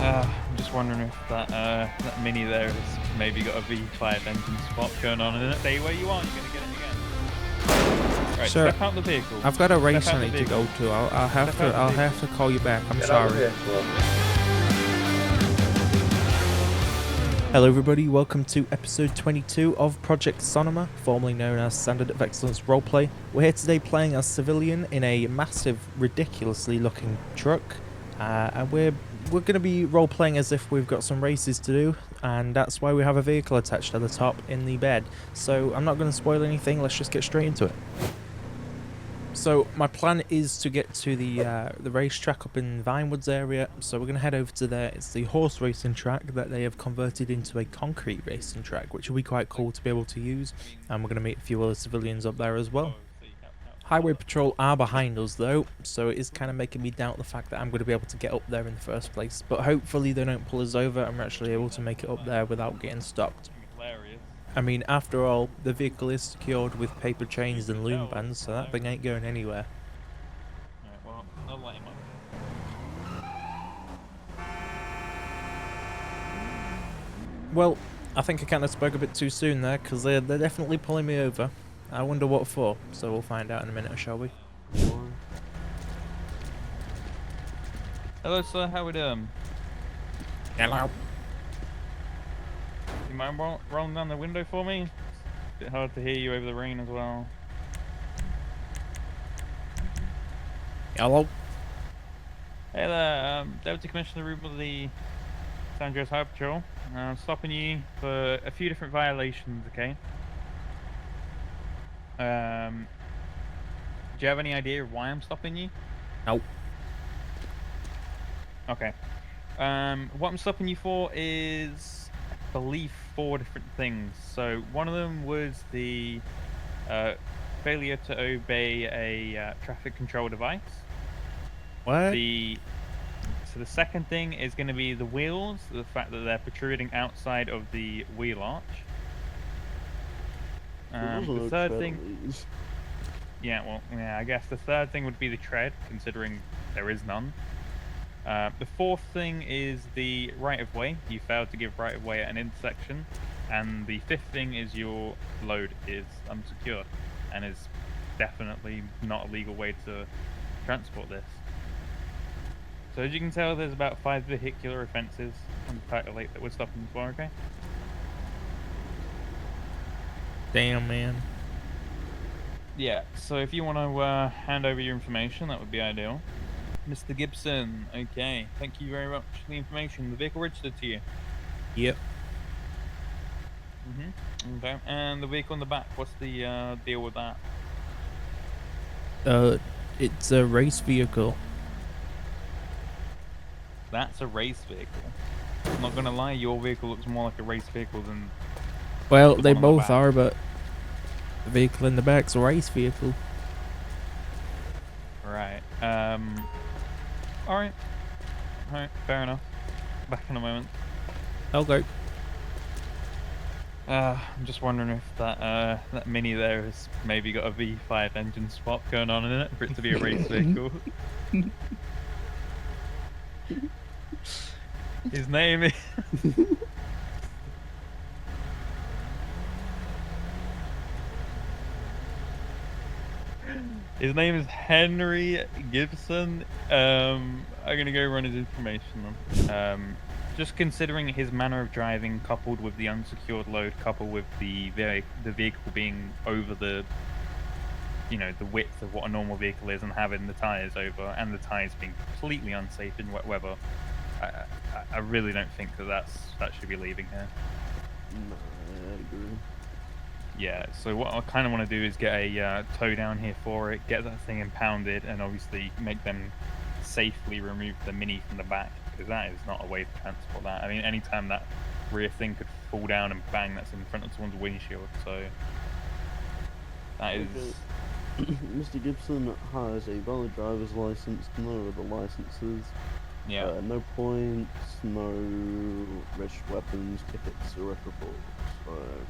I'm just wondering if that Mini there has maybe got a V5 engine swap going on in it. Stay where you are, you're gonna get it again. Right, Sir, step out the vehicle. I've got a race Step out I the need to vehicle. go to. I'll have Step out the vehicle. to call you back. I'm Get out of sorry. here, Flo. Hello everybody, welcome to episode 22 of Project Sonoma, formerly known as Standard of Excellence Roleplay. We're here today playing as civilian in a massive, ridiculously looking truck, and we're going to be role-playing as if we've got some races to do, and that's why we have a vehicle attached to the top in the bed. So I'm not going to spoil anything, let's just get straight into it. So my plan is to get to the racetrack up in Vinewoods area, so we're going to head over to there. It's the horse racing track that they have converted into a concrete racing track, which will be quite cool to be able to use, and we're going to meet a few other civilians up there as well. Highway Patrol are behind us though, so it is kind of making me doubt the fact that I'm going to be able to get up there in the first place, but hopefully they don't pull us over and we're actually able to make it up there without getting stopped. I mean, after all, the vehicle is secured with paper chains and loom bands, so that thing ain't going anywhere. Alright, well, I'll let him up. Well, I think I kind of spoke a bit too soon there, because they're definitely pulling me over. I wonder what for, so we'll find out in a minute, shall we? Hello, sir. How we doing? Hello. You mind rolling down the window for me? It's a bit hard to hear you over the rain as well. Hello. Hey there, Deputy Commissioner Room of the San Andreas Highway Patrol. I'm stopping you for a few different violations, okay? Do you have any idea why I'm stopping you? Nope. Okay. What I'm stopping you for is, I believe, 4 different things. So one of them was the failure to obey a traffic control device. What? So the second thing is going to be the wheels, the fact that they're protruding outside of the wheel arch. The third thing, I guess the third thing would be the tread, considering there is none. The fourth thing is the right-of-way. You failed to give right-of-way at an intersection. And the fifth thing is your load is unsecured and is definitely not a legal way to transport this. So as you can tell, there's about 5 vehicular offences on the title 8 that we're stopping for, okay? Damn, man. Yeah, so if you want to hand over your information, that would be ideal. Mr. Gibson, okay, thank you very much for the information. The vehicle registered to you? Yep. Okay, and the vehicle in the back, what's the deal with that? It's a race vehicle. That's a race vehicle. I'm not gonna lie, your vehicle looks more like a race vehicle than... Well, the they one on the both back. are, but the vehicle in the back's a race vehicle. Right, Alright, fair enough. Back in a moment. Okay. I'm just wondering if that Mini there has maybe got a V5 engine swap going on in it for it to be a race vehicle. His name is... His name is Henry Gibson. I'm gonna go run his information then. Just considering his manner of driving, coupled with the unsecured load, coupled with the vehicle being over the width of what a normal vehicle is, and having the tires over, and the tires being completely unsafe in wet weather, I really don't think that should be leaving here. No, I agree. Yeah, so what I kind of want to do is get a tow down here for it, get that thing impounded, and obviously make them safely remove the Mini from the back, because that is not a way to transport that. I mean, anytime that rear thing could fall down and bang, that's in front of someone's windshield, so that is... Okay. Mr. Gibson has a valid driver's license, no other licenses. Yeah. No points, no registered weapons, tickets, or record books,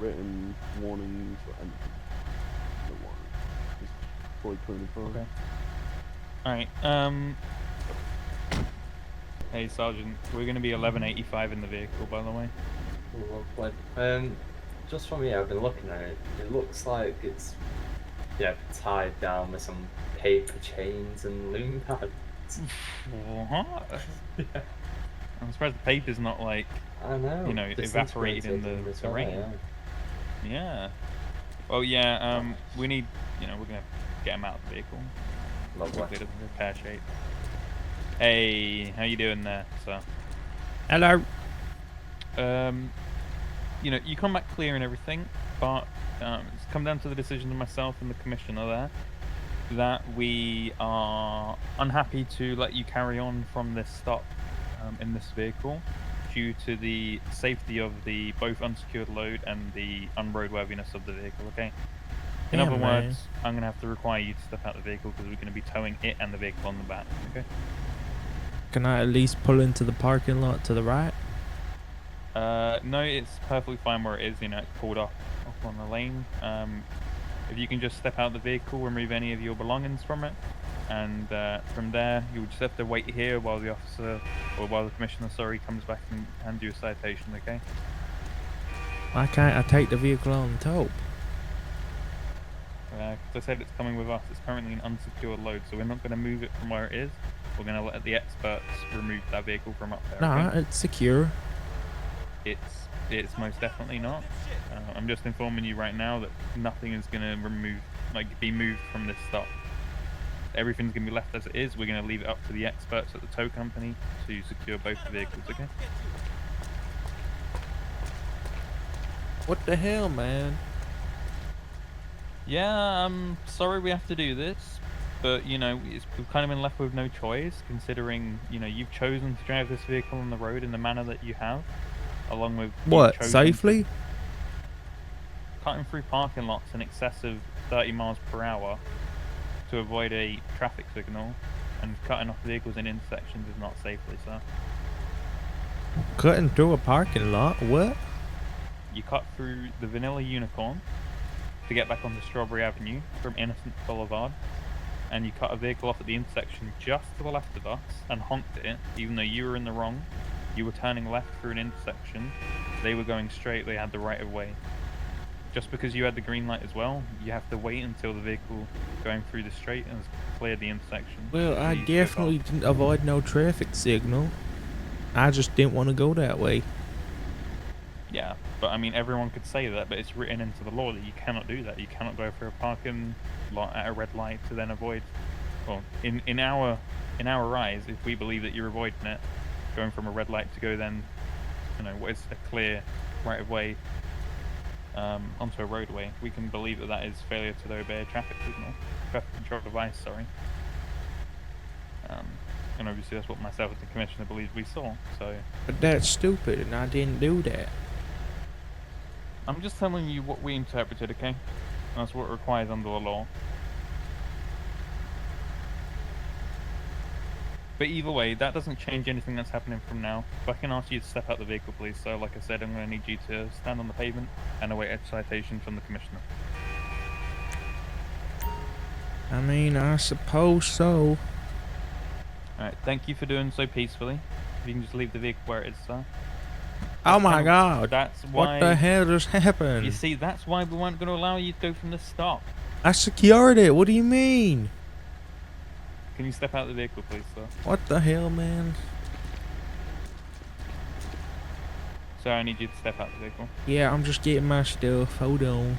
written warnings, or anything. No warrant. Just fully 25. Okay. Alright, Hey, Sergeant, we're going to be 1185 in the vehicle, by the way. Lovely. Just from here, I've been looking at it. It looks like it's tied down with some paper chains and loom pads. What? Yeah. I'm surprised the paper's not like, I know. you know, evaporated in the rain. Yeah. Yeah. Well, yeah. We need, we're gonna get him out of the vehicle. Lovely. Quickly to repair shape. Hey, how you doing there, sir? Hello. You come back clear and everything, but it's come down to the decision of myself and the commissioner there that we are unhappy to let you carry on from this stop in this vehicle due to the safety of the both unsecured load and the unroadworthiness of the vehicle, okay? In Damn, other man. words, I'm going to have to require you to step out of the vehicle because we're going to be towing it and the vehicle on the back, okay? Can I at least pull into the parking lot to the right? No, it's perfectly fine where it is, it's pulled off on the lane. If you can just step out of the vehicle, remove any of your belongings from it, and from there, you would just have to wait here while the officer, or while the commissioner, comes back and hands you a citation, okay? Why can't I take the vehicle on the tow? Because I said it's coming with us. It's currently an unsecured load, so we're not going to move it from where it is. We're going to let the experts remove that vehicle from up there. Nah, okay? it's secure. It's most definitely not. I'm just informing you right now that nothing is going to be moved from this stop. Everything's going to be left as it is. We're going to leave it up to the experts at the tow company to secure both the vehicles, okay? What the hell, man? Yeah, I'm sorry we have to do this, but, we've kind of been left with no choice, considering, you've chosen to drive this vehicle on the road in the manner that you have, along with... What, safely? Cutting through parking lots in excess of 30 miles per hour to avoid a traffic signal, and cutting off vehicles in intersections is not safely, sir. Cutting through a parking lot? What? You cut through the Vanilla Unicorn to get back onto Strawberry Avenue from Innocent Boulevard, and you cut a vehicle off at the intersection just to the left of us and honked at it, even though you were in the wrong. You were turning left through an intersection. They were going straight. They had the right of way. Just because you had the green light as well, you have to wait until the vehicle going through the straight has cleared the intersection. Well, I Please definitely didn't avoid no traffic signal. I just didn't want to go that way. Yeah, but I mean, everyone could say that, but it's written into the law that you cannot do that. You cannot go through a parking lot at a red light to then avoid. Well, in our eyes, if we believe that you're avoiding it, going from a red light to go then, what is a clear right of way onto a roadway, we can believe that is failure to obey a traffic signal, traffic control device. Sorry. And obviously that's what myself and the commissioner believed we saw. So. But that's stupid, and I didn't do that. I'm just telling you what we interpreted, okay? That's what it requires under the law. But either way, that doesn't change anything that's happening from now. If I can ask you to step out the vehicle, please. So, like I said, I'm going to need you to stand on the pavement and await a citation from the commissioner. I mean, I suppose so. Alright, thank you for doing so peacefully. If you can just leave the vehicle where it is, sir. Oh my god. That's why... What the hell just happened? You see, that's why we weren't going to allow you to go from the stop. I secured it. What do you mean? Can you step out of the vehicle, please, sir? What the hell, man? Sir, I need you to step out of the vehicle. Yeah, I'm just getting my stuff. Hold on.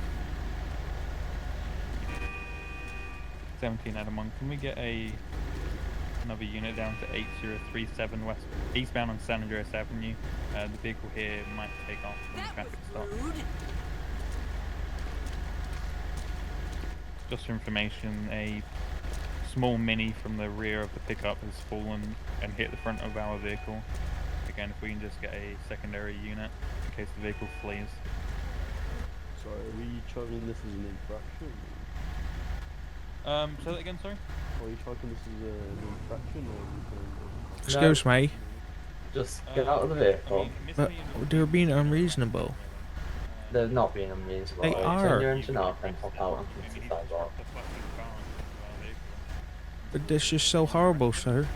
17 Adam 1. Can we get another unit down to 8037 west, eastbound on San Andreas Avenue? The vehicle here might take off from the traffic stop. Just for information, a small Mini from the rear of the pickup has fallen and hit the front of our vehicle. Again, if we can just get a secondary unit in case the vehicle flees. Sorry, are we charging this as an infraction? Say that again, sorry? Are you charging this as an infraction or? Excuse me. Just get out of the vehicle. But they're being unreasonable. They're not being unreasonable. They are. Turn your engine off and hop out and come to the sidewalk. But this is so horrible, sir.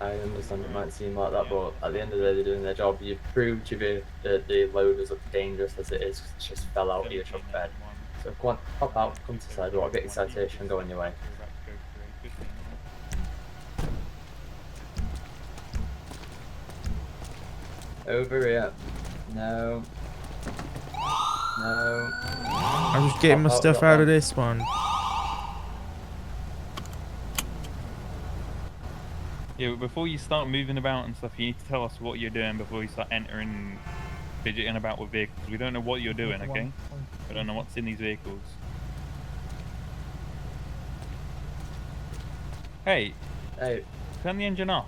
I understand it might seem like that, but at the end of the day, they're doing their job. You've proved that the loaders look dangerous as it is, 'cause it just fell out of your truck bed. So go on, hop out, come to sidewalk, I'll get your citation, go on your way. Over here. No. No. I'm just getting my Hop out, stuff drop out of down. this one. Yeah, but before you start moving about and stuff, you need to tell us what you're doing before you start entering, fidgeting about with vehicles. We don't know what you're doing, okay? We don't know what's in these vehicles. Hey, Hey, turn the engine off.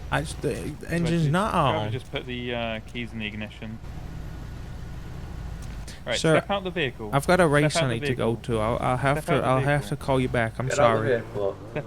The engine's not Trevor on. just put the keys in the ignition. Right, Sir, step out the vehicle. I've got a race Step out I the need to go vehicle. to. I'll have Step out to. the I'll have vehicle. to call you back. I'm get out of the sorry. vehicle. Step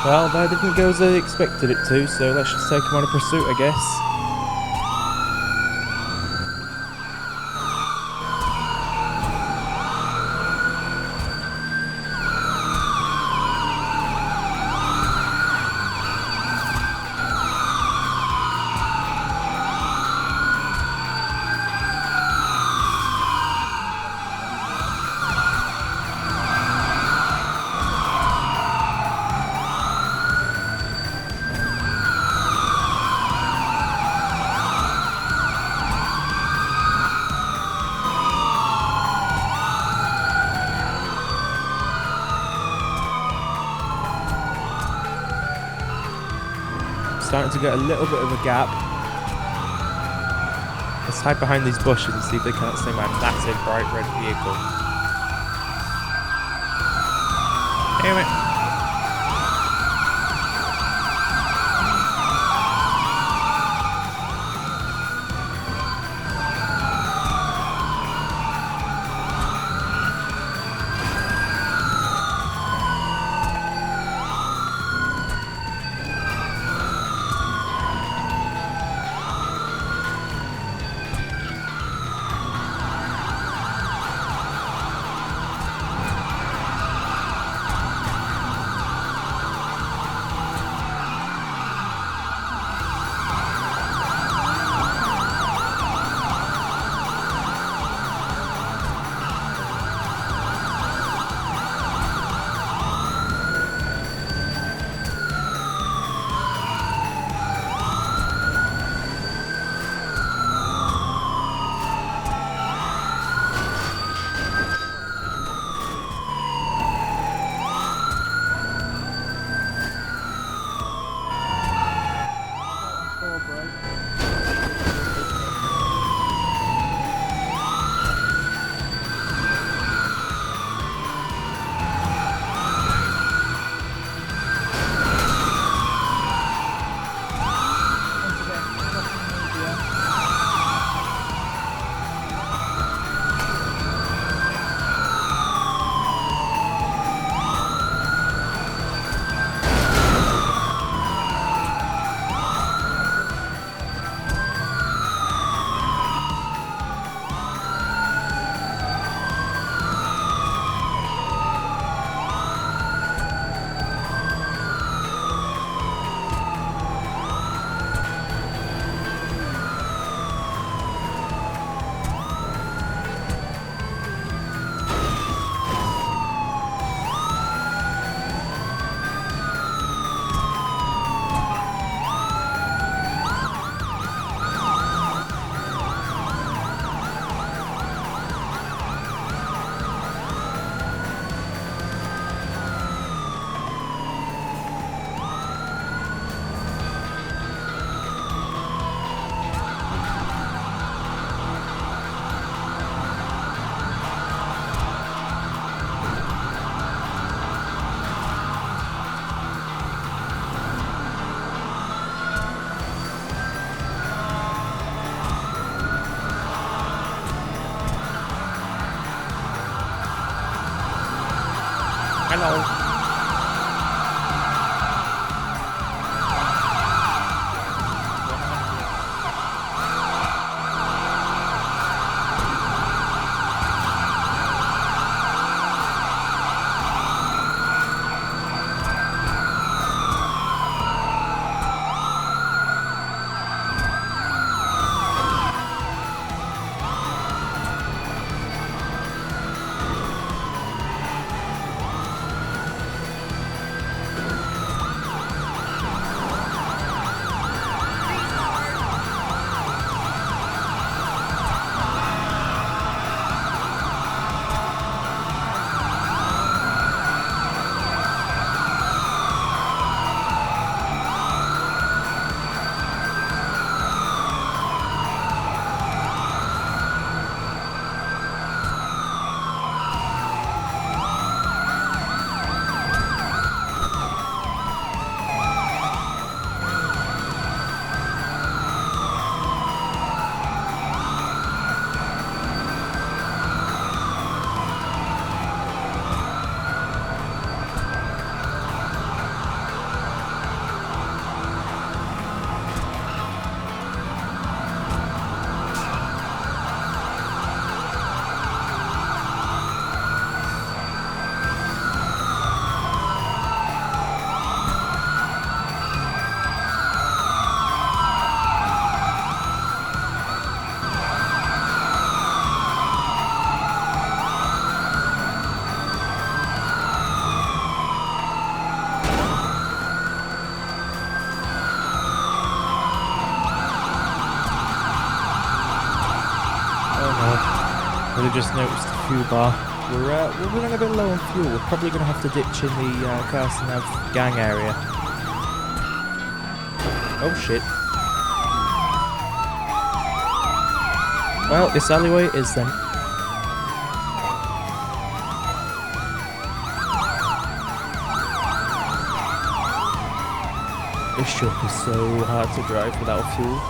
Well, that didn't go as I expected it to, so let's just take him on a pursuit, I guess. Starting to get a little bit of a gap. Let's hide behind these bushes and see if they can't see my massive bright red vehicle. Damn it. Hello. I just noticed the fuel bar. We're running a bit low on fuel. We're probably going to have to ditch in the Carson Ave gang area. Oh shit. Well, this alleyway is then. This truck is so hard to drive without fuel.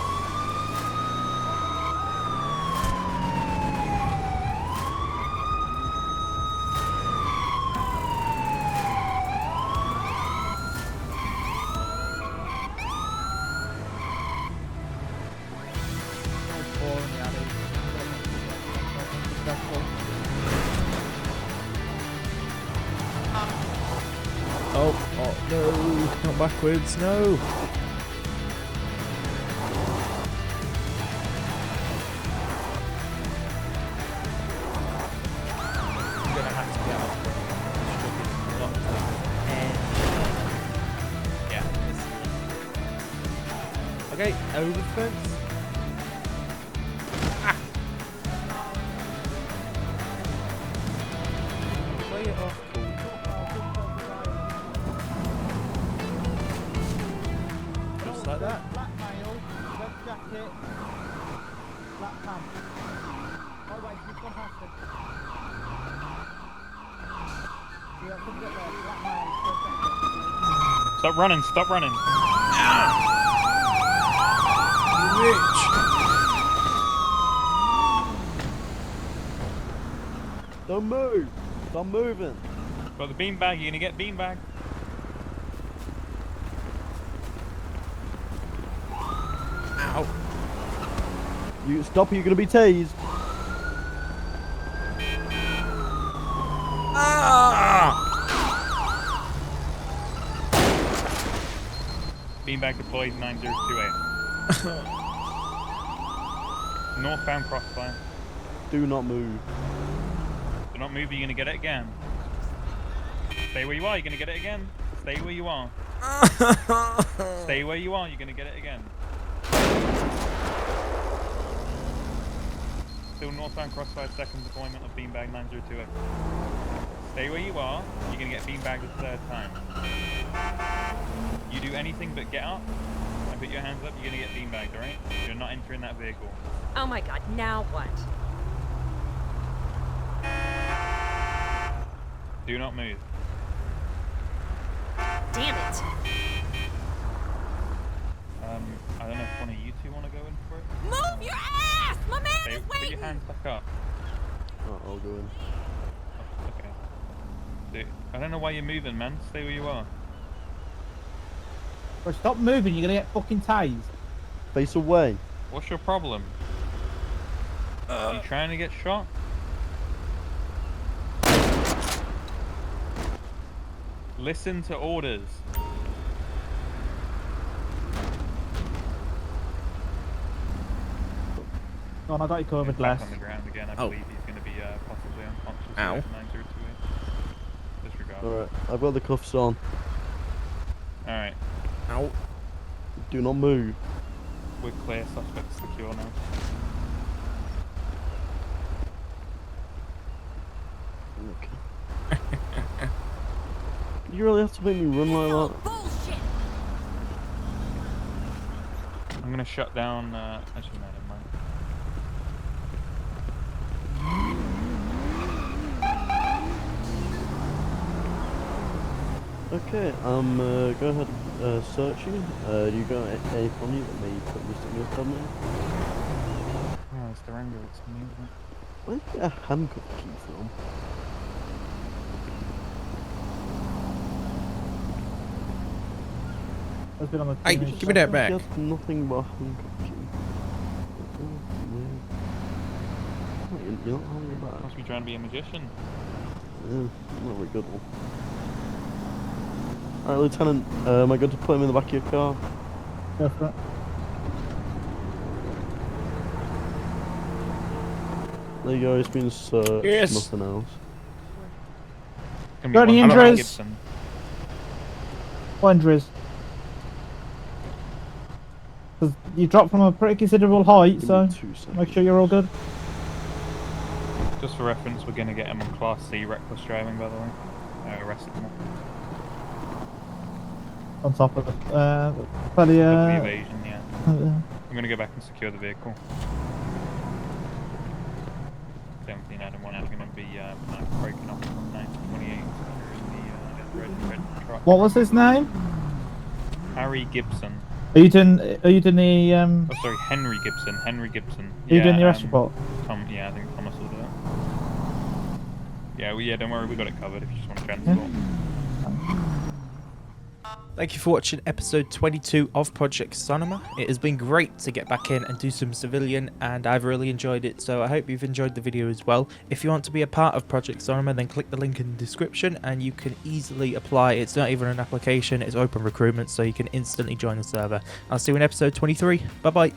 Oh no, not backwards, no. I'm gonna have to get out. Yeah. Okay, over the fence. Play it off, cool. Just like that. Black male, red jacket, black pants. Oh wait, you've gone past it. Yeah, come get there. Black male, red jacket. Stop running, stop running. Don't move! Stop moving! Got the beanbag, you're gonna get beanbag. Ow. You stop or you're gonna be tased. Beanbag deployed 9028. Northbound crossfire. Do not move. Do not move, you're gonna get it again. Stay where you are, you're gonna get it again. Stay where you are. Stay where you are, you're gonna get it again. Still northbound crossfire, second deployment of beanbag 9028. Stay where you are, you're gonna get beanbagged a third time. You do anything but get up and put your hands up, you're gonna get beanbagged, alright? You're not entering that vehicle. Oh my god, now what? Do not move. Damn it. I don't know if one of you two want to go in for it. Move your ass! My man Stay, is put your waiting! hands back up. Oh, I'll go in. Oh, okay. Dude, I don't know why you're moving, man. Stay where you are. Bro, stop moving, you're gonna get fucking tased. Face away. What's your problem? You trying to get shot? Listen to orders. Go on, I got you covered, He's back Les. on the ground again. I Oh. believe he's going to be possibly unconscious. Ow. 9028. Disregard. Alright, I've got the cuffs on. Alright, Ow. Do not move. we're clear. Suspect secure now. Okay. You really have to make me run like Hell, that? bullshit! I'm going to shut down. Actually, no, never mind. Okay, go ahead, searching. Do you got anything on you that may put me in your thumbnail? Oh, it's the Rango. It's me, isn't it? Where'd you get a handcuff key from? That's been on the Hey, team give me that instructor. back. He has nothing but a handcuff key. Oh, weird. Oh, you're not holding it back. Must be trying to be a magician. Yeah, not a very good one. Alright, Lieutenant, am I good to put him in the back of your car? Go for it. There you go, he's been searched, Yes. nothing else. Gonna be Got any one Harry injuries? Gibson. What injuries? Because you dropped from a pretty considerable height, Give so me 2 seconds. make sure you're all good. Just for reference, we're going to get him on Class C reckless driving, by the way. Arrested him. On top of it. Fairly, Double evasion, yeah. I'm going to go back and secure the vehicle. 17 Adam 1 is going to be breaking off from 928 in the red truck. what was his name? Harry Gibson. Are you doing the, Oh, sorry, Henry Gibson. Henry Gibson. are you doing the arrest report? Tom, yeah, I think Thomas will do it. Yeah, don't worry, we got it covered if you just want to transport. Thank you for watching episode 22 of Project Sonoma. It has been great to get back in and do some civilian, and I've really enjoyed it, so I hope you've enjoyed the video as well. If you want to be a part of Project Sonoma, then click the link in the description and you can easily apply. It's not even an application, it's open recruitment, so you can instantly join the server. I'll see you in episode 23. Bye bye.